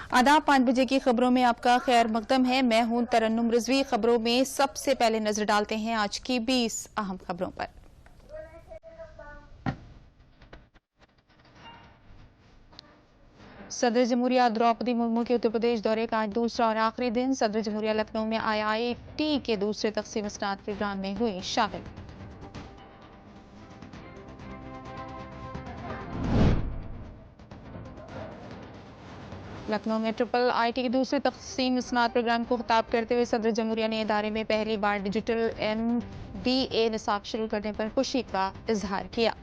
आदाब 5 बजे की खबरों में आपका खैर मकदम है। मैं हूं तरन्नुम रिजवी। खबरों में सबसे पहले नजर डालते हैं आज की 20 अहम खबरों पर। सदर जमहूरिया द्रौपदी मुर्मू के उत्तर प्रदेश दौरे का आज दूसरा और आखिरी दिन। सदर जमहूरिया लखनऊ में IIT के दूसरे तकसीम इसनाद प्रोग्राम में हुई शामिल। लखनऊ में IIT के दूसरे तकसीम स्नात प्रोग्राम को खिताब करते हुए सदर जमहूरिया ने इदारे में पहली बार डिजिटल MBA निसाब शुरू करने पर खुशी का इजहार किया।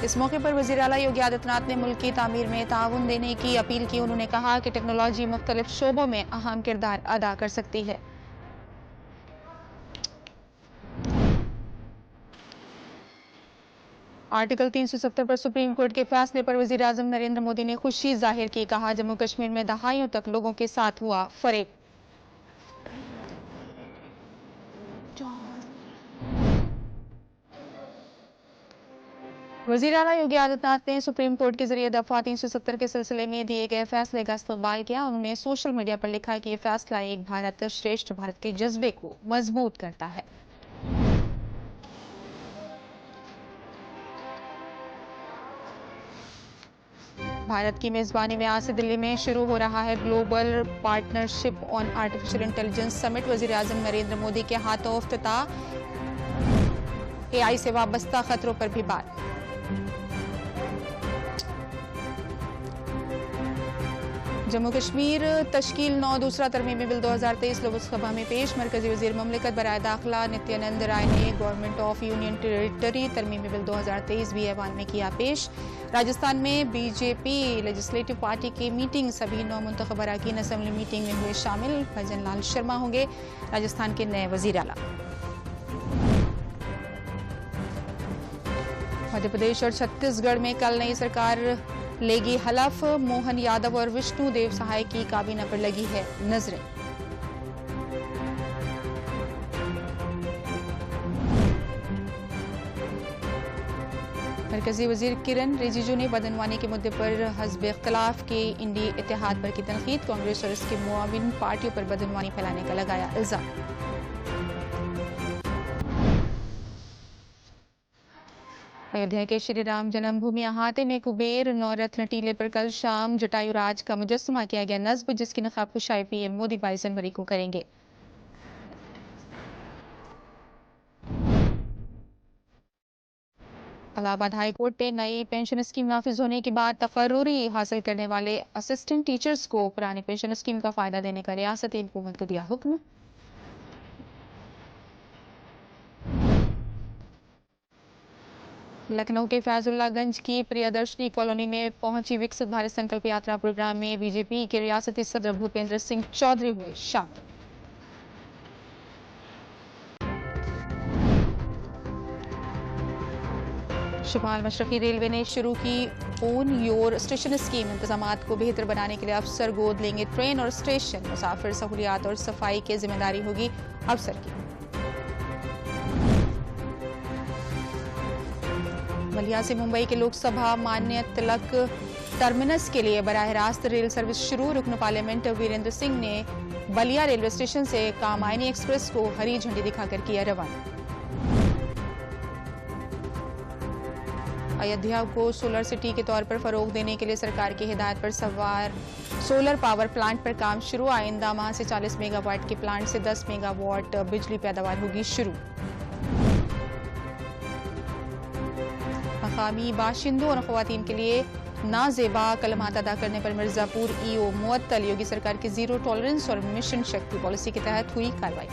इस मौके पर वज़ीर आला योगी आदित्यनाथ ने मुल्क की तामीर में ताउन देने की अपील की। उन्होंने कहा कि टेक्नोलॉजी मुख्तलिफ शोबों में अहम किरदार अदा कर सकती है। आर्टिकल 370 पर सुप्रीम कोर्ट के फैसले पर वज़ीर आज़म नरेंद्र मोदी ने खुशी जाहिर की। कहा, जम्मू कश्मीर में दहाइयों तक लोगों के साथ हुआ फरेब। वज़ीर आला योगी आदित्यनाथ ने सुप्रीम कोर्ट के जरिए दफा 370 के सिलसिले में दिए गए फैसले का इस्तकबाल किया। उन्होंने सोशल मीडिया पर लिखा कि यह फैसला एक भारत श्रेष्ठ भारत के जज्बे को मजबूत करता है। भारत की मेजबानी में आज से दिल्ली में शुरू हो रहा है global partnership on artificial intelligence summit. वज़ीर आज़म नरेंद्र मोदी के हाथों इफ्तिताह। AI से वाबस्ता खतरों पर भी बात। जम्मू कश्मीर तश्कील 9 दूसरा तरमीमी बिल 2023 लोकसभा में पेश। मरकजी वजीर ममलिकत बराए दाखिला नित्यानंद राय ने गवर्नमेंट ऑफ यूनियन टेरिटरी तरमीमी बिल 2023 भी ऐवान में किया पेश। राजस्थान में BJP लेजिस्लेटिव पार्टी की मीटिंग। सभी 9 मुंतखब अरकान असेंबली मीटिंग में हुए शामिल। भजन लाल शर्मा होंगे राजस्थान के नए वजीर आला। मध्य प्रदेश और छत्तीसगढ़ में कल नई सरकार लेगी हलफ। मोहन यादव और विष्णु देव सहाय की काबीना पर लगी है नजरें। मरकजी वजीर किरण रिजिजू ने बदनवानी के मुद्दे पर हस्ब इख्तिलाफ के इंडी इत्तेहाद पर की तनकीद। कांग्रेस और इसके मुआविन पार्टियों पर बदनवानी फैलाने का लगाया इल्जाम। अयोध्या के श्री राम जन्मभूमि अहाते में कुबेर नौरत्न टीले पर कल शाम जटायु राज का मुजस्समा किया गया नस्ब, जिसकी नकाबकुशाई PM मोदी 22 जनवरी को करेंगे। इलाहाबाद हाई कोर्ट ने नई पेंशन स्कीम नाफिज होने के बाद तकर्रुरी हासिल करने वाले असिस्टेंट टीचर्स को पुरानी पेंशन स्कीम का फायदा देने का रियासती हुकूमत को दिया हुक्म। लखनऊ के फैजुल्लागंज की प्रियदर्शनी कॉलोनी में पहुंची विकसित भारत संकल्प यात्रा प्रोग्राम में BJP के रियासती सदर भूपेंद्र सिंह चौधरी हुए शामिल। शुमाल मशरकी रेलवे ने शुरू की ओन योर स्टेशन स्कीम। इंतजामात को बेहतर बनाने के लिए अफसर गोद लेंगे ट्रेन और स्टेशन। मुसाफिर सहूलियात और सफाई की जिम्मेदारी होगी अफसर की। बलिया से मुंबई के लोकसभा मान्य तिलक टर्मिनस के लिए बराह रास्त रेल सर्विस शुरू। रुकन पार्लियामेंट वीरेंद्र सिंह ने बलिया रेलवे स्टेशन से कामायनी एक्सप्रेस को हरी झंडी दिखाकर किया रवाना। अयोध्या को सोलर सिटी के तौर पर फरोग देने के लिए सरकार की हिदायत पर सवार सोलर पावर प्लांट पर काम शुरू। आइंदा माह से 40 मेगावाट के प्लांट से 10 मेगावाट बिजली पैदावार होगी शुरू। मकामी बाशिंदों और खवातीन के लिए नाजेबा कलमात अदा करने पर मिर्जापुर EO मुअत्तल। योगी सरकार की जीरो टॉलरेंस और मिशन शक्ति पॉलिसी के तहत हुई कार्रवाई।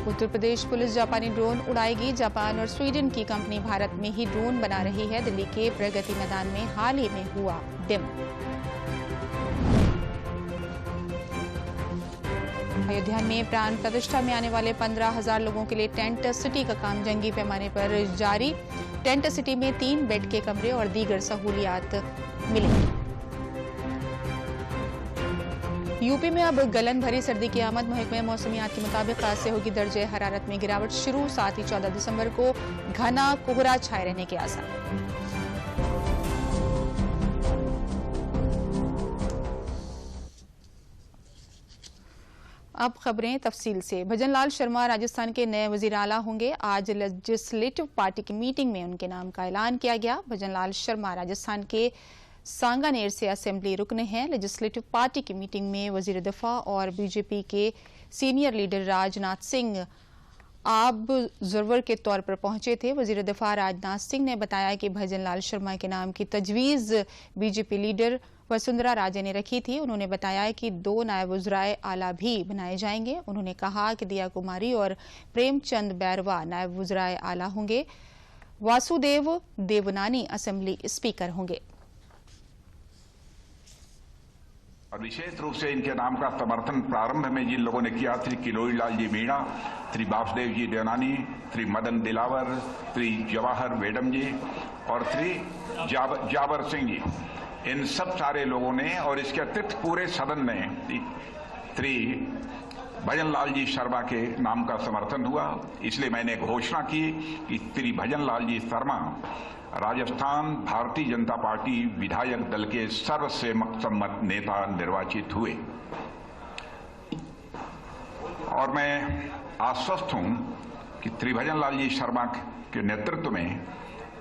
उत्तर प्रदेश पुलिस जापानी ड्रोन उड़ाएगी। जापान और स्वीडन की कंपनी भारत में ही ड्रोन बना रही है। दिल्ली के प्रगति मैदान में हाल ही में हुआ डेमो। अयोध्या में प्राण प्रतिष्ठा में आने वाले 15,000 लोगों के लिए टेंट सिटी का काम जंगी पैमाने पर जारी। टेंट सिटी में 3 बेड के कमरे और दीगर सहूलियात मिलेंगी। यूपी में अब गलन भरी सर्दी की आमद। महकमे मौसमियात के मुताबिक आज से होगी दर्जे हरारत में गिरावट शुरू। साथ ही 14 दिसंबर को घना कोहरा छाए रहने के आसार। अब खबरें तफसील से। भजन लाल शर्मा राजस्थान के नए वजीर आला होंगे। आज लेजिस्लेटिव पार्टी की मीटिंग में उनके नाम का ऐलान किया गया। भजन लाल शर्मा राजस्थान के सांगानेर से असेंबली रुकन हैं। लेजिस्लेटिव पार्टी की मीटिंग में वजीर दिफा और बीजेपी के senior leader Rajnath Singh observer के तौर पर पहुंचे थे। वजीर दिफा राजनाथ सिंह ने बताया कि भजन लाल शर्मा के नाम की तजवीज बीजेपी लीडर वसुंधरा राजे ने रखी थी। उन्होंने बताया कि 2 नायब वज़राए आला भी बनाए जाएंगे। उन्होंने कहा कि दिया कुमारी और प्रेमचंद बैरवा नायब वज़राए आला होंगे। वासुदेव देवनानी असेंबली स्पीकर होंगे। और विशेष रूप से इनके नाम का समर्थन प्रारंभ में जिन लोगों ने किया, श्री किरोड़ी लाल जी मीणा, श्री वासुदेव जी देवनानी, श्री मदन दिलावर, श्री जवाहर वेडम जी और श्री जावर सिंह जी, इन सब सारे लोगों ने और इसके अतिरिक्त पूरे सदन ने श्री भजन लाल जी शर्मा के नाम का समर्थन हुआ। इसलिए मैंने घोषणा की कि श्री भजन लाल जी शर्मा राजस्थान भारतीय जनता पार्टी विधायक दल के सर्वसम्मत नेता निर्वाचित हुए और मैं आश्वस्त हूं कि श्री भजन लाल जी शर्मा के नेतृत्व में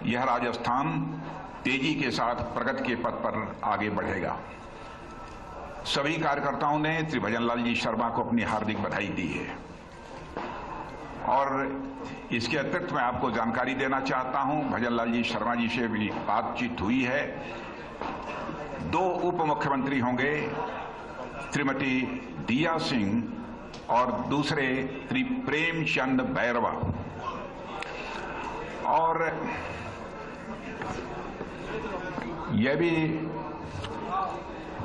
यह राजस्थान तेजी के साथ प्रगति के पथ पर आगे बढ़ेगा। सभी कार्यकर्ताओं ने श्री भजन लाल जी शर्मा को अपनी हार्दिक बधाई दी है और इसके अतिरिक्त मैं आपको जानकारी देना चाहता हूं, भजन लाल जी शर्मा जी से भी बातचीत हुई है। 2 उप मुख्यमंत्री होंगे, श्रीमती दिया सिंह और दूसरे श्री प्रेमचंद बैरवा। और यह भी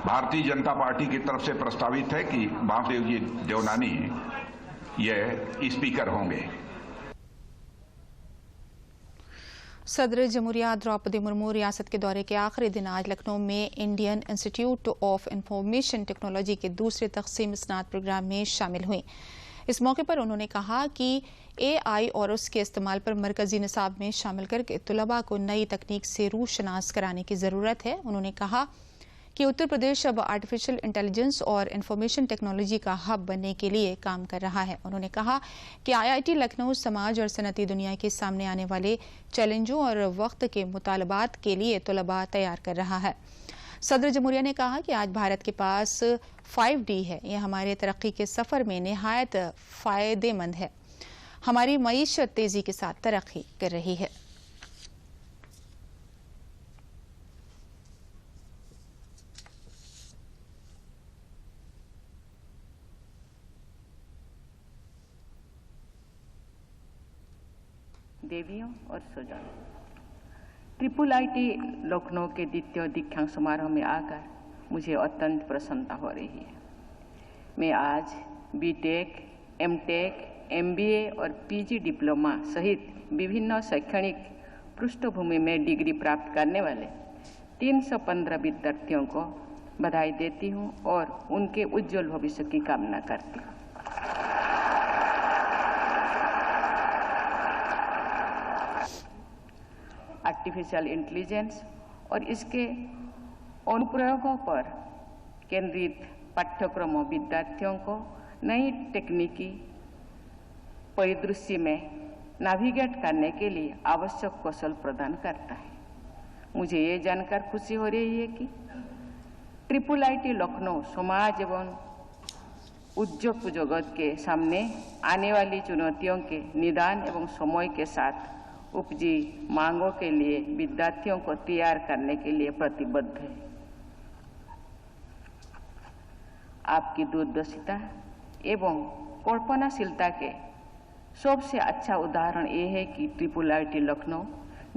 भारतीय जनता पार्टी की तरफ से प्रस्तावित है कि वासुदेव जी देवनानी यह स्पीकर होंगे। सदर जमहूरिया द्रौपदी मुर्मू रियासत के दौरे के आखिरी दिन आज लखनऊ में Indian institute of information technology के दूसरे तक़सीम स्नात प्रोग्राम में शामिल हुई। इस मौके पर उन्होंने कहा कि AI और उसके इस्तेमाल पर मरकजी निसाब में शामिल करके तुलबा को नई तकनीक से रूशनास कराने की ज़रूरत है। उन्होंने कहा कि उत्तर प्रदेश अब आर्टिफिशियल इंटेलिजेंस और इंफॉर्मेशन टेक्नोलॉजी का हब बनने के लिए काम कर रहा है। उन्होंने कहा कि IIT लखनऊ समाज और सनती दुनिया के सामने आने वाले चैलेंजों और वक्त के मुतालबात के लिए तुलबा तैयार कर रहा है। सदर जमहूरिया ने कहा कि आज भारत के पास 5D है। यह हमारे तरक्की के सफ़र में निहायत फ़ायदेमंद है। हमारी मईशत तेज़ी के साथ तरक्की कर रही है। देवियों और स्वजनों, IIIT लखनऊ के द्वितीय दीक्षांत समारोह में आकर मुझे अत्यंत प्रसन्नता हो रही है। मैं आज BTech, MTech, MBA और PG डिप्लोमा सहित विभिन्न शैक्षणिक पृष्ठभूमि में डिग्री प्राप्त करने वाले 315 विद्यार्थियों को बधाई देती हूँ और उनके उज्जवल भविष्य की कामना करती हूँ। आर्टिफिशियल इंटेलिजेंस और इसके अनुप्रयोगों पर केंद्रित पाठ्यक्रमों विद्यार्थियों को नई तकनीकी परिदृश्य में नेविगेट करने के लिए आवश्यक कौशल प्रदान करता है। मुझे ये जानकर खुशी हो रही है कि IIIT लखनऊ समाज एवं उद्योग जगत के सामने आने वाली चुनौतियों के निदान एवं समय के साथ उपजी मांगों के लिए विद्यार्थियों को तैयार करने के लिए प्रतिबद्ध है। आपकी दूरदर्शिता एवं कल्पनाशीलता के सबसे अच्छा उदाहरण ये है कि IIIT लखनऊ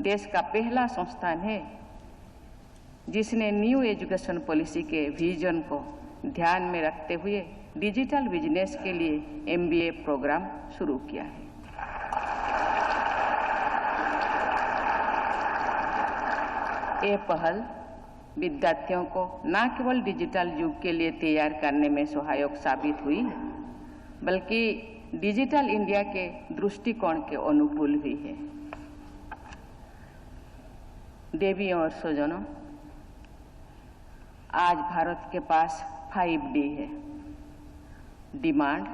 देश का पहला संस्थान है जिसने न्यू एजुकेशन पॉलिसी के विजन को ध्यान में रखते हुए डिजिटल बिजनेस के लिए MBA प्रोग्राम शुरू किया है। ये पहल विद्यार्थियों को न केवल डिजिटल युग के लिए तैयार करने में सहायक साबित हुई, बल्कि डिजिटल इंडिया के दृष्टिकोण के अनुकूल भी है। देवियों और स्वजनों, आज भारत के पास 5D है: डिमांड,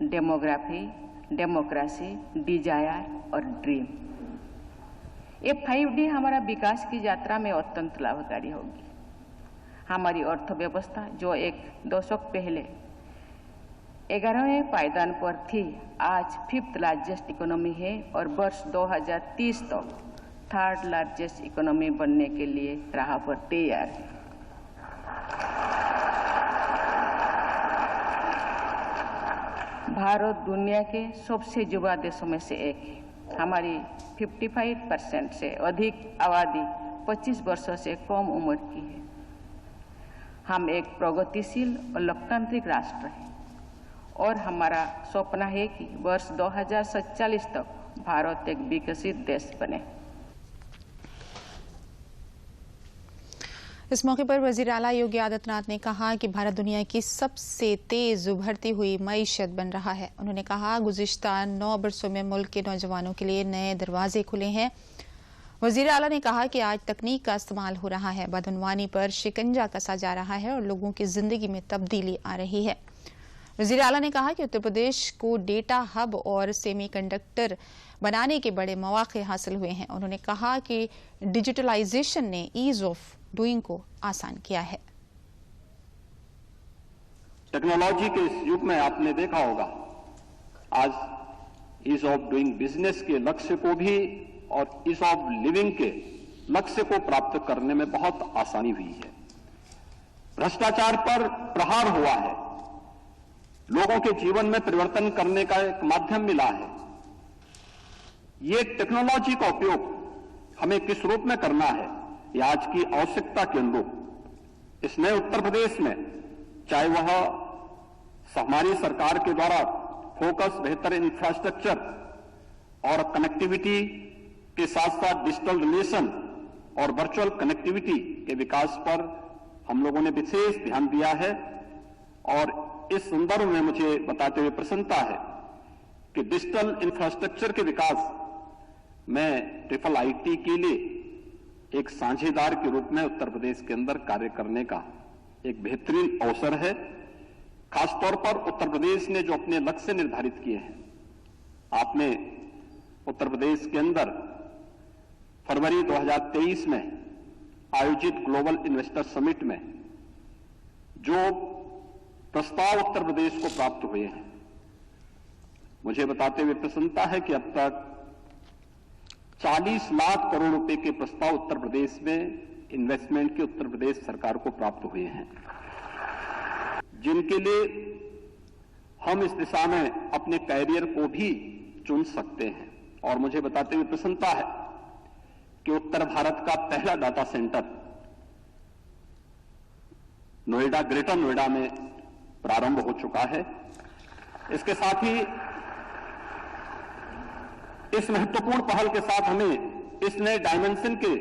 डेमोग्राफी, डेमोक्रेसी, डिजायर और ड्रीम। ये 5D हमारा विकास की यात्रा में अत्यंत लाभकारी होगी। हमारी अर्थव्यवस्था जो एक दशक पहले 11वें पायदान पर थी, आज 5th लार्जेस्ट इकोनॉमी है और वर्ष 2030 तक 3rd लार्जेस्ट इकोनॉमी बनने के लिए राह पर तैयार है। भारत दुनिया के सबसे युवा देशों में से एक है। हमारी 55% से अधिक आबादी 25 वर्षों से कम उम्र की है। हम एक प्रगतिशील और लोकतांत्रिक राष्ट्र हैं और हमारा सपना है कि वर्ष 2047 तक भारत एक विकसित देश बने। इस मौके पर वजीर आला योगी आदित्यनाथ ने कहा कि भारत दुनिया की सबसे तेज उभरती हुई मईशत बन रहा है। उन्होंने कहा, गुज़िश्ता 9 वर्षों में मुल्क के नौजवानों के लिए नए दरवाजे खुले हैं। वजीर आला ने कहा कि आज तकनीक का इस्तेमाल हो रहा है, बदउनवानी पर शिकंजा कसा जा रहा है और लोगों की जिंदगी में तब्दीली आ रही है। वजीर आला ने कहा कि उत्तर प्रदेश को डेटा हब और सेमीकंडक्टर बनाने के बड़े मौके हासिल हुए हैं। उन्होंने कहा कि डिजिटलाइजेशन ने ईज ऑफ डूइंग को आसान किया है। टेक्नोलॉजी के इस युग में आपने देखा होगा, आज ईज ऑफ डूइंग बिजनेस के लक्ष्य को भी और ईज ऑफ लिविंग के लक्ष्य को प्राप्त करने में बहुत आसानी हुई है। भ्रष्टाचार पर प्रहार हुआ है, लोगों के जीवन में परिवर्तन करने का एक माध्यम मिला है। ये टेक्नोलॉजी का उपयोग हमें किस रूप में करना है, ये आज की आवश्यकता के अनुरूप इस नए उत्तर प्रदेश में, चाहे वह हमारी सरकार के द्वारा फोकस बेहतर इंफ्रास्ट्रक्चर और कनेक्टिविटी के साथ साथ डिजिटल रिलेशन और वर्चुअल कनेक्टिविटी के विकास पर हम लोगों ने विशेष ध्यान दिया है। और इस संदर्भ में मुझे बताते हुए प्रसन्नता है कि डिजिटल इंफ्रास्ट्रक्चर के विकास में IIIT के लिए एक साझेदार के रूप में उत्तर प्रदेश के अंदर कार्य करने का एक बेहतरीन अवसर है। खासतौर पर उत्तर प्रदेश ने जो अपने लक्ष्य निर्धारित किए हैं, आपने उत्तर प्रदेश के अंदर फरवरी 2023 में आयोजित ग्लोबल इन्वेस्टर समिट में जो प्रस्ताव उत्तर प्रदेश को प्राप्त हुए हैं, मुझे बताते हुए प्रसन्नता है कि अब तक 40 लाख करोड़ रुपए के प्रस्ताव उत्तर प्रदेश में इन्वेस्टमेंट के उत्तर प्रदेश सरकार को प्राप्त हुए हैं, जिनके लिए हम इस दिशा में अपने कैरियर को भी चुन सकते हैं। और मुझे बताते हुए प्रसन्नता है कि उत्तर भारत का पहला data centre Noida, greater Noida में प्रारंभ हो चुका है। इसके साथ ही इस महत्वपूर्ण पहल के साथ हमें इस नए डायमेंशन के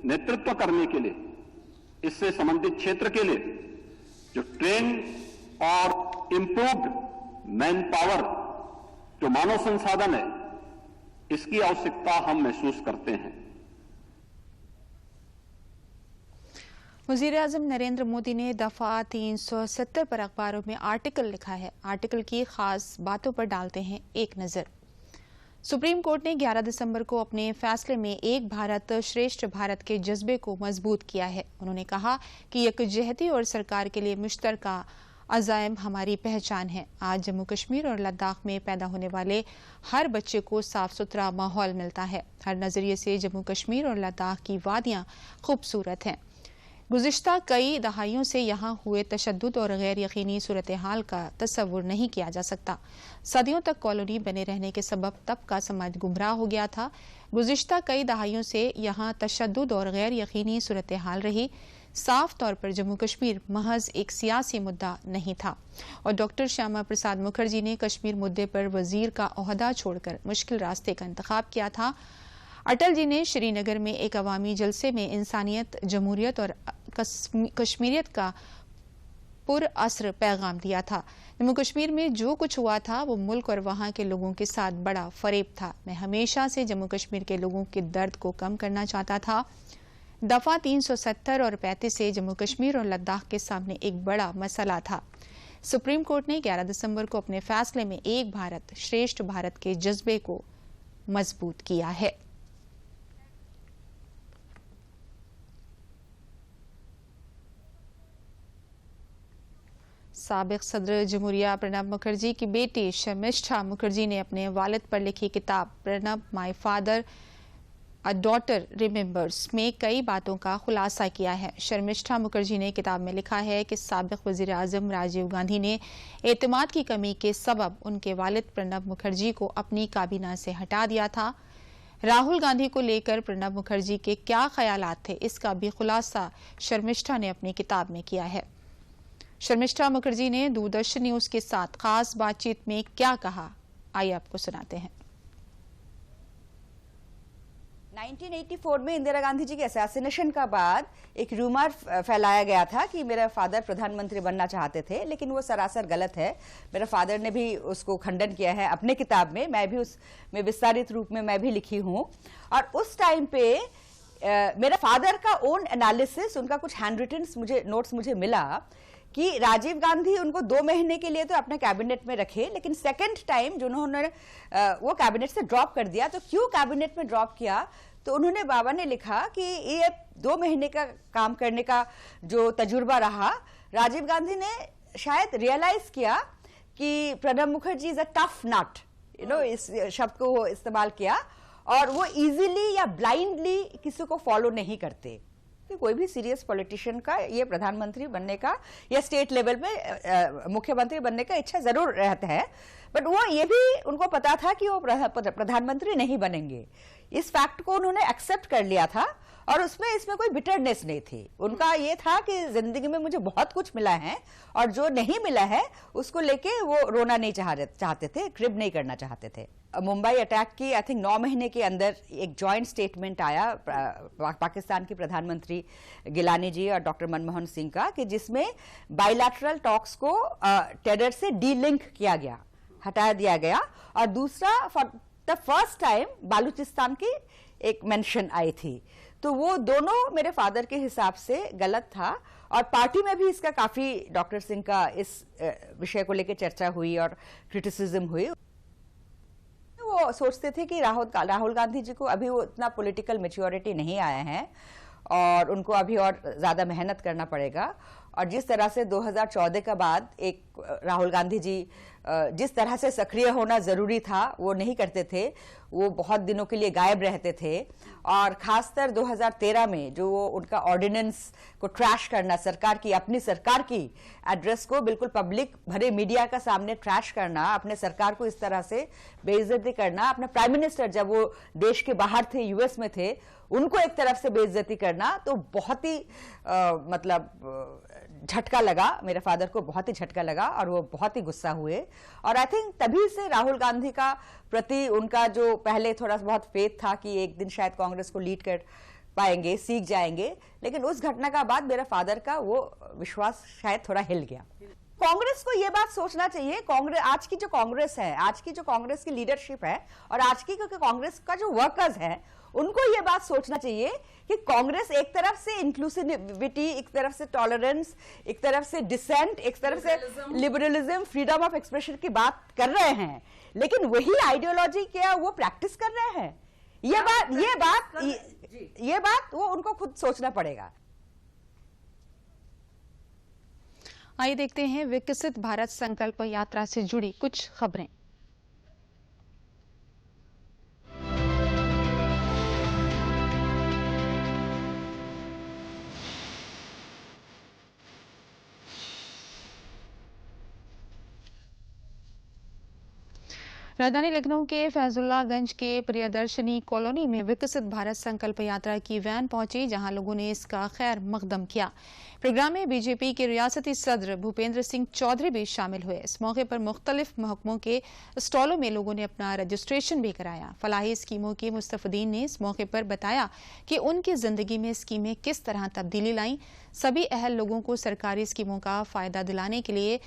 नेतृत्व करने के लिए, इससे संबंधित क्षेत्र के लिए जो ट्रेन और इंप्रूव्ड मैन पावर, जो मानव संसाधन है, इसकी आवश्यकता हम महसूस करते हैं। वज़ीर-ए-आज़म नरेंद्र मोदी ने दफा 370 पर अखबारों में आर्टिकल लिखा है। आर्टिकल की खास बातों पर डालते हैं एक नजर। सुप्रीम कोर्ट ने 11 दिसंबर को अपने फैसले में एक भारत श्रेष्ठ भारत के जज्बे को मजबूत किया है। उन्होंने कहा कि यकजहती और सरकार के लिए मुश्तरका अज़ाइम हमारी पहचान है। आज जम्मू कश्मीर और लद्दाख में पैदा होने वाले हर बच्चे को साफ सुथरा माहौल मिलता है। हर नजरिए से जम्मू कश्मीर और लद्दाख की वादियां खूबसूरत हैं। गुज़िश्ता कई दहाइयों से यहाँ हुए तशद्दुद और गैर यकीनी सूरत हाल का तस्वुर नहीं किया जा सकता। सदियों तक कॉलोनी बने रहने के सबब तब का समाज गुमराह हो गया था। गुज़िश्ता कई दहाइयों से यहाँ तशद्दुद और गैर यकीनी सूरत हाल रही। साफ तौर पर जम्मू कश्मीर महज एक सियासी मुद्दा नहीं था और डॉक्टर श्यामा प्रसाद मुखर्जी ने कश्मीर मुद्दे पर वजीर का ओहदा छोड़कर मुश्किल रास्ते का इंतखाब किया था। अटल जी ने श्रीनगर में एक अवामी जलसे में इंसानियत, जमहूरियत और कश्मीरियत का पुरअसर पैगाम दिया था। जम्मू कश्मीर में जो कुछ हुआ था वो मुल्क और वहां के लोगों के साथ बड़ा फरेब था। मैं हमेशा से जम्मू कश्मीर के लोगों के दर्द को कम करना चाहता था। दफा 370 और 35 से जम्मू कश्मीर और लद्दाख के सामने एक बड़ा मसला था। सुप्रीम कोर्ट ने 11 दिसंबर को अपने फैसले में एक भारत श्रेष्ठ भारत के जज्बे को मजबूत किया है। साबिक सदर जमहूरिया प्रणब मुखर्जी की बेटी शर्मिष्ठा मुखर्जी ने अपने वालिद पर लिखी किताब Pranab my father a daughter remembers में कई बातों का खुलासा किया है। शर्मिष्ठा मुखर्जी ने किताब में लिखा है कि साबिक वजीर आजम राजीव गांधी ने एतमाद की कमी के सबब उनके वालिद प्रणब मुखर्जी को अपनी काबीना से हटा दिया था। राहुल गांधी को लेकर प्रणब मुखर्जी के क्या ख्यालात थे, इसका भी खुलासा शर्मिष्ठा ने अपनी किताब में किया है। शर्मिष्ठा मुखर्जी ने दूरदर्शन न्यूज के साथ खास बातचीत में क्या कहा, आइए आपको सुनाते हैं। 1984 में इंदिरा गांधी जी के असैसिनेशन का बाद एक रूमर फैलाया गया था कि मेरा फादर प्रधानमंत्री बनना चाहते थे, लेकिन वो सरासर गलत है। मेरा फादर ने भी उसको खंडन किया है अपने किताब में, मैं भी उसमें विस्तारित रूप में मैं भी लिखी हूँ। और उस टाइम पे मेरा फादर का ओन एनालिसिस, उनका कुछ हैंड रिटन नोट्स मुझे मिला कि राजीव गांधी उनको 2 महीने के लिए तो अपने कैबिनेट में रखे, लेकिन सेकंड टाइम जो उन्होंने वो कैबिनेट से ड्रॉप कर दिया। तो क्यों कैबिनेट में ड्रॉप किया, तो उन्होंने बाबा ने लिखा कि ये 2 महीने का काम करने का जो तजुर्बा रहा, राजीव गांधी ने शायद रियलाइज किया कि Pranab Mukherjee is a tough nut, इस शब्द को वो इस्तेमाल किया, और वो इजीली या ब्लाइंडली किसी को फॉलो नहीं करते। कि कोई भी सीरियस पॉलिटिशियन का ये प्रधानमंत्री बनने का या स्टेट लेवल में मुख्यमंत्री बनने का इच्छा जरूर रहता है, बट वो ये भी उनको पता था कि वो प्रधानमंत्री नहीं बनेंगे। इस फैक्ट को उन्होंने एक्सेप्ट कर लिया था और इसमें कोई बिटरनेस नहीं थी। उनका ये था कि जिंदगी में मुझे बहुत कुछ मिला है और जो नहीं मिला है उसको लेके वो रोना नहीं चाहते थे, क्रिब नहीं करना चाहते थे। मुंबई अटैक की आई थिंक 9 महीने के अंदर एक जॉइंट स्टेटमेंट आया पाकिस्तान के प्रधानमंत्री गिलानी जी और डॉक्टर मनमोहन सिंह का, कि जिसमें बायलैटरल टॉक्स को टेरर से डीलिंक किया गया, हटा दिया गया। और दूसरा, for the first time Balochistan की एक मेंशन आई थी। तो वो दोनों मेरे फादर के हिसाब से गलत था, और पार्टी में भी इसका काफी डॉक्टर सिंह का इस विषय को लेकर चर्चा हुई और क्रिटिसिज्म हुई। वो सोचते थे कि राहुल गांधी जी को अभी वो इतना पॉलिटिकल मैच्योरिटी नहीं आया है और उनको अभी और ज्यादा मेहनत करना पड़ेगा। और जिस तरह से 2014 के बाद एक राहुल गांधी जी जिस तरह से सक्रिय होना जरूरी था वो नहीं करते थे, वो बहुत दिनों के लिए गायब रहते थे। और खासकर 2013 में जो वो उनका ऑर्डिनेंस को ट्रैश करना, सरकार की, अपनी सरकार की एड्रेस को बिल्कुल पब्लिक भरे मीडिया का सामने ट्रैश करना, अपने सरकार को इस तरह से बेइज्जती करना, अपने प्राइम मिनिस्टर जब वो देश के बाहर थे, यूएस में थे, उनको एक तरफ से बेइज्जती करना, तो बहुत ही मतलब झटका लगा, मेरे फादर को बहुत ही झटका लगा और वो बहुत ही गुस्सा हुए। और आई थिंक तभी से राहुल गांधी का प्रति उनका जो पहले थोड़ा बहुत फेथ था कि एक दिन शायद कांग्रेस को लीड कर पाएंगे, सीख जाएंगे, लेकिन उस घटना का बाद मेरा फादर का वो विश्वास शायद थोड़ा हिल गया। कांग्रेस को ये बात सोचना चाहिए, आज की जो कांग्रेस है, आज की जो कांग्रेस की लीडरशिप है और आज की कांग्रेस का जो वर्कर्स है, उनको ये बात सोचना चाहिए कि कांग्रेस एक तरफ से इंक्लूसिविटी, एक तरफ से टॉलरेंस, एक तरफ से डिसेंट, एक तरफ से लिबरलिज्म, फ्रीडम ऑफ एक्सप्रेशन की बात कर रहे हैं, लेकिन वही आइडियोलॉजी क्या वो प्रैक्टिस कर रहे हैं? ये बात वो उनको खुद सोचना पड़ेगा। आइए देखते हैं विकसित भारत संकल्प यात्रा से जुड़ी कुछ खबरें। राजधानी लखनऊ के फैजुल्लागंज के प्रियदर्शनी कॉलोनी में विकसित भारत संकल्प यात्रा की वैन पहुंची, जहां लोगों ने इसका खैर मकदम किया। प्रोग्राम में बीजेपी के रियासती सदर भूपेंद्र सिंह चौधरी भी शामिल हुए। इस मौके पर मुख्तलिफ महकमों के स्टॉलों में लोगों ने अपना रजिस्ट्रेशन भी कराया। फलाही स्कीमों के मुस्तफीदीन ने इस मौके पर बताया कि उनकी जिंदगी में स्कीमें किस तरह तब्दीली लाई। सभी अहल लोगों को सरकारी स्कीमों का फायदा दिलाने के लिए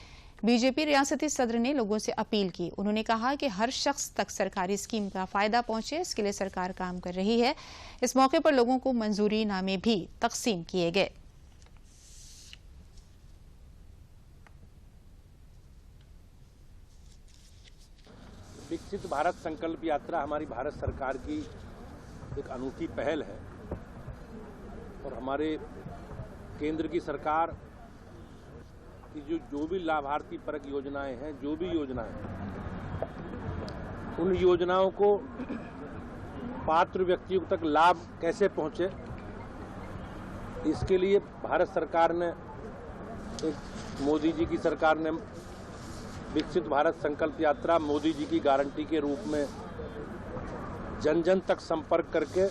बीजेपी रियासती सदर ने लोगों से अपील की। उन्होंने कहा कि हर शख्स तक सरकारी स्कीम का फायदा पहुंचे, इसके लिए सरकार काम कर रही है। इस मौके पर लोगों को मंजूरी नामे भी तकसीम किए गए। विकसित भारत संकल्प यात्रा हमारी भारत सरकार की एक अनूठी पहल है और हमारे केंद्र की सरकार की जो भी लाभार्थी परक योजनाएं हैं, जो भी योजनाएं हैं, उन योजनाओं को पात्र व्यक्तियों तक लाभ कैसे पहुंचे, इसके लिए भारत सरकार ने मोदी जी की सरकार ने विकसित भारत संकल्प यात्रा मोदी जी की गारंटी के रूप में जन जन तक संपर्क करके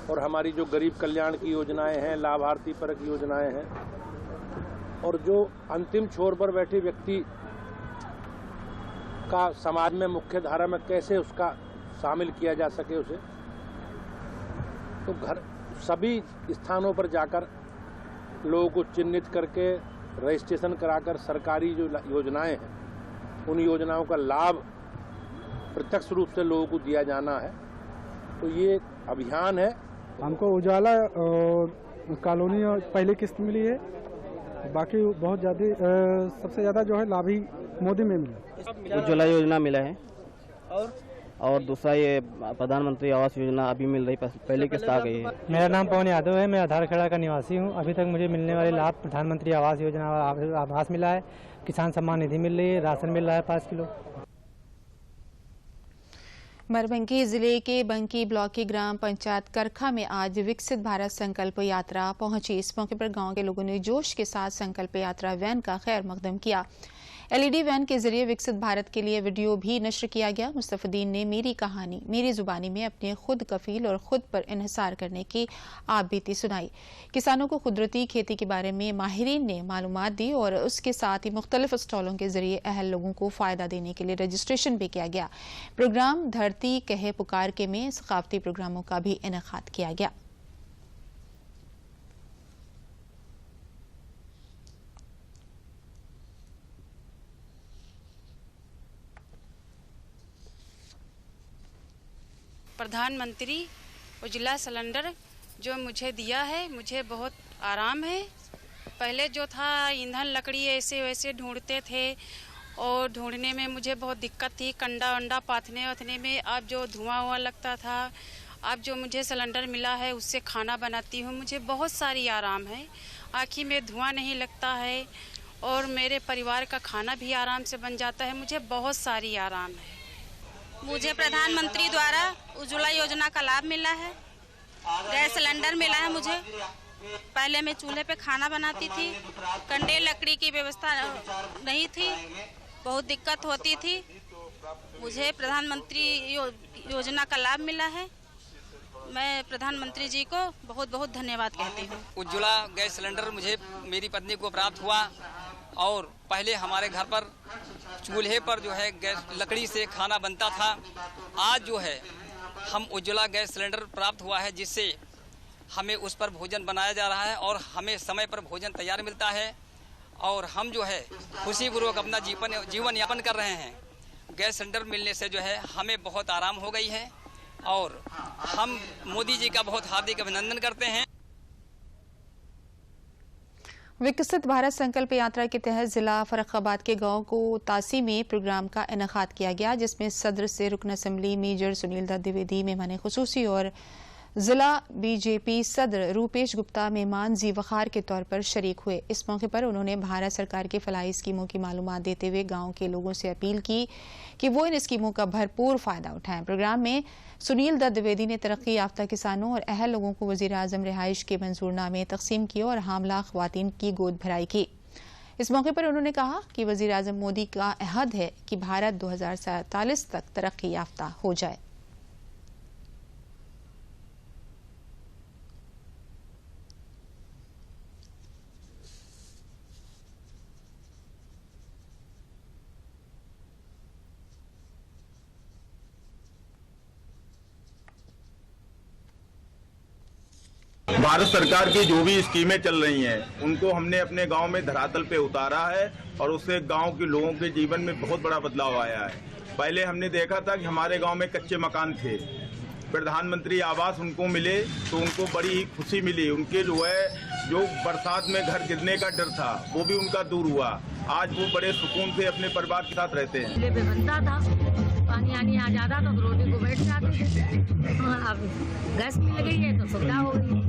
और हमारी जो गरीब कल्याण की योजनाएं हैं, लाभार्थी परक योजनाएं हैं और जो अंतिम छोर पर बैठे व्यक्ति का समाज में मुख्य धारा में कैसे उसका शामिल किया जा सके उसे, तो घर सभी स्थानों पर जाकर लोगों को चिन्हित करके रजिस्ट्रेशन कराकर सरकारी जो योजनाएं हैं उन योजनाओं का लाभ प्रत्यक्ष रूप से लोगों को दिया जाना है। तो ये अभियान है। हमको उजाला कॉलोनी पहली किस्त मिली है, बाकी बहुत ज़्यादा सबसे ज़्यादा जो है लाभ ही मोदी में मिला। उज्ज्वला योजना मिला है और दूसरा ये प्रधानमंत्री आवास योजना अभी मिल रही, पहली किस्त आ गई है। मेरा नाम पवन यादव है, मैं आधारखेड़ा का निवासी हूँ। अभी तक मुझे मिलने वाले लाभ प्रधानमंत्री आवास योजना आवास मिला है, किसान सम्मान निधि मिल रही है, राशन मिल रहा है 5 किलो। मरबंकी जिले के बंकी ब्लॉक की ग्राम पंचायत करखा में आज विकसित भारत संकल्प यात्रा पहुंची। इस मौके पर गांव के लोगों ने जोश के साथ संकल्प यात्रा वैन का खैर मकदम किया। एलईडी वैन के जरिए विकसित भारत के लिए वीडियो भी नश्र किया गया। मुस्तफीदीन ने मेरी कहानी मेरी जुबानी में अपने खुद कफील और खुद पर इन्हिसार करने की आप बीती सुनाई। किसानों को कुदरती खेती के बारे में माहिरीन ने मालूमात दी और उसके साथ ही मुख्तलिफ स्टॉलों के जरिए अहल लोगों को फायदा देने के लिए रजिस्ट्रेशन भी किया गया। प्रोग्राम धरती कहे पुकार के में सकाफती प्रोग्रामों का भी इनेकाद किया गया। प्रधानमंत्री उज्ज्वला सिलेंडर जो मुझे दिया है, मुझे बहुत आराम है। पहले जो था ईंधन लकड़ी ऐसे वैसे ढूंढते थे और ढूंढने में मुझे बहुत दिक्कत थी, कंडा वंडा पाथने वाथने में। अब जो धुआं लगता था, अब जो मुझे सिलेंडर मिला है उससे खाना बनाती हूँ, मुझे बहुत सारी आराम है। आँखी में धुआं नहीं लगता है और मेरे परिवार का खाना भी आराम से बन जाता है, मुझे बहुत सारी आराम है। मुझे प्रधानमंत्री द्वारा उज्ज्वला योजना का लाभ मिला है, गैस सिलेंडर मिला है मुझे। पहले मैं चूल्हे पे खाना बनाती थी, कंडे लकड़ी की व्यवस्था नहीं थी, बहुत दिक्कत होती थी। मुझे प्रधानमंत्री योजना का लाभ मिला है। मैं प्रधानमंत्री जी को बहुत बहुत धन्यवाद कहती हूँ। उज्ज्वला गैस सिलेंडर मुझे मेरी पत्नी को प्राप्त हुआ और पहले हमारे घर पर चूल्हे पर जो है गैस लकड़ी से खाना बनता था। आज जो है हम उज्ज्वला गैस सिलेंडर प्राप्त हुआ है, जिससे हमें उस पर भोजन बनाया जा रहा है और हमें समय पर भोजन तैयार मिलता है और हम जो है खुशीपूर्वक अपना जीवन यापन कर रहे हैं। गैस सिलेंडर मिलने से जो है हमें बहुत आराम हो गई है और हम मोदी जी का बहुत हार्दिक अभिनंदन करते हैं। विकसित भारत संकल्प यात्रा के तहत जिला फर्रुखाबाद के गांव को तासी में प्रोग्राम का इनेकाद किया गया, जिसमें सदर से रुकन असेंबली मेजर सुनील दत्त द्विवेदी मेहमान खुसूसी और जिला बीजेपी सदर रूपेश गुप्ता मेहमान जी वखार के तौर पर शरीक हुए। इस मौके पर उन्होंने भारत सरकार के फलाही स्कीमों की मालूमात देते हुए गांव के लोगों से अपील की कि वो इन स्कीमों का भरपूर फायदा उठाएं। प्रोग्राम में सुनील दत्त द्विवेदी ने तरक्की याफ्ता किसानों और अहल लोगों को वजीर आजम रिहाइश के मंजूरनामे तकसीम किए और हामला ख्वातीन की गोद भराई की। इस मौके पर उन्होंने कहा कि वजीर आजम मोदी का अहद है कि भारत 2047 तक तरक्की याफ्ता हो जाए। भारत सरकार की जो भी स्कीमें चल रही हैं उनको हमने अपने गांव में धरातल पे उतारा है और उससे गांव के लोगों के जीवन में बहुत बड़ा बदलाव आया है। पहले हमने देखा था कि हमारे गांव में कच्चे मकान थे, प्रधानमंत्री आवास उनको मिले तो उनको बड़ी ही खुशी मिली। उनके जो बरसात में घर गिरने का डर था वो भी उनका दूर हुआ। आज वो बड़े सुकून से अपने परिवार के साथ रहते हैं। पानी आनी आ जाता तो रोटी को बैठ जाते थे। अब गैस मिल गई है तो सुविधा हो गई।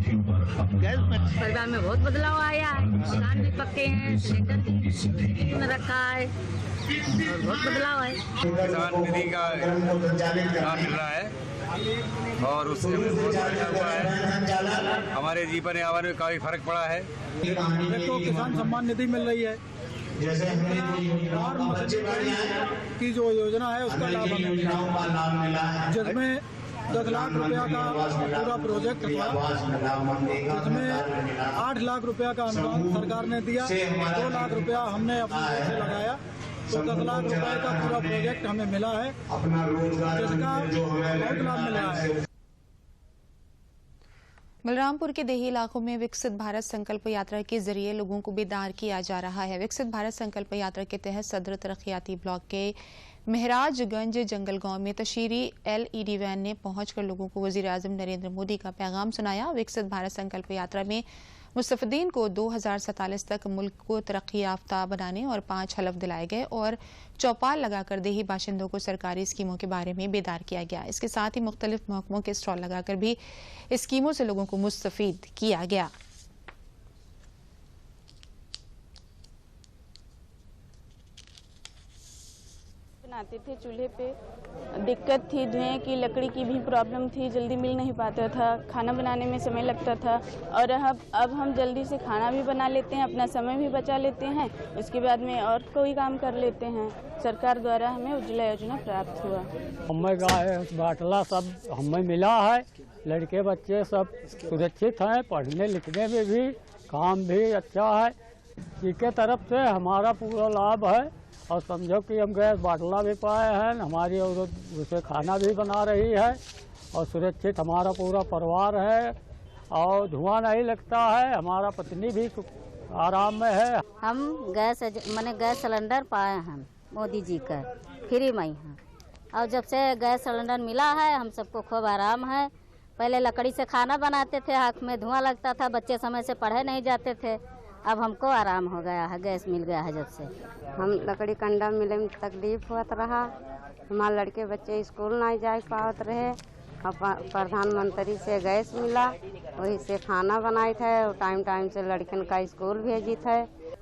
गैस परिवार में बहुत बदलाव आया है। मकान भी पक्के हैं, सिलेंडर भी में रखा है और बहुत बदलाव है। किसान निधि का लाभ मिल रहा है और उससे बहुत फायदा हुआ है। हमारे जीवन यापन में काफी फर्क पड़ा है। देखो किसान सम्मान निधि मिल रही है, जैसे और की जो योजना है उसका लाभ मिला है, जिसमें 10 लाख रुपया का पूरा प्रोजेक्ट था, जिसमें 8 लाख रुपया का अनुदान सरकार ने दिया, 2 लाख रुपया हमने अपने पैसे लगाया, तो 10 लाख रुपए का पूरा प्रोजेक्ट हमें मिला है, जिसका बहुत लाभ मिला है। बलरामपुर के देही इलाकों में विकसित भारत संकल्प यात्रा के जरिए लोगों को बेदार किया जा रहा है। विकसित भारत संकल्प यात्रा के तहत सदर तरक्याती ब्लॉक के महराजगंज जंगल गांव में तशीरी LED वैन ने पहुंचकर लोगों को वजीर आजम नरेंद्र मोदी का पैगाम सुनाया। विकसित भारत संकल्प यात्रा में मुस्तफीदीन को 2047 तक मुल्क को तरक्की याफ्ता बनाने और 5 हलफ दिलाए गए और चौपाल लगाकर देही बाशिंदों को सरकारी स्कीमों के बारे में बेदार किया गया। इसके साथ ही मुख्तलिफ महकमों के स्टॉल लगाकर भी स्कीमों से लोगों को मुस्तफीद किया गया। बनाते थे चूल्हे पे, दिक्कत थी, धुएं की लकड़ी की भी प्रॉब्लम थी, जल्दी मिल नहीं पाता था, खाना बनाने में समय लगता था और अब हम जल्दी से खाना भी बना लेते हैं, अपना समय भी बचा लेते हैं, उसके बाद में और कोई काम कर लेते हैं। सरकार द्वारा हमें उज्ज्वला योजना प्राप्त हुआ। हमें गैस बाटला सब हमें मिला है, लड़के बच्चे सब सुरक्षित हैं, पढ़ने लिखने में भी काम भी अच्छा है। इसके तरफ से हमारा पूरा लाभ है और समझो कि हम गैस बाटला भी पाए हैं, हमारी औरत उसे खाना भी बना रही है और सुरक्षित हमारा पूरा परिवार है और धुआं नहीं लगता है, हमारा पत्नी भी आराम में है। हम गैस सिलेंडर पाए हैं मोदी जी का फ्री में है और जब से गैस सिलेंडर मिला है हम सबको खूब आराम है। पहले लकड़ी से खाना बनाते थे, आँख में धुआं लगता था, बच्चे समय से पढ़े नहीं जाते थे, अब हमको आराम हो गया है, गैस मिल गया है। जब से हम लकड़ी कंडा मिले में तकलीफ होत रहा, हमारे लड़के बच्चे स्कूल नहीं जा पावत रहे, प्रधानमंत्री से गैस मिला, वही से खाना बनाए थे और टाइम से लड़कन का स्कूल भेजी थे।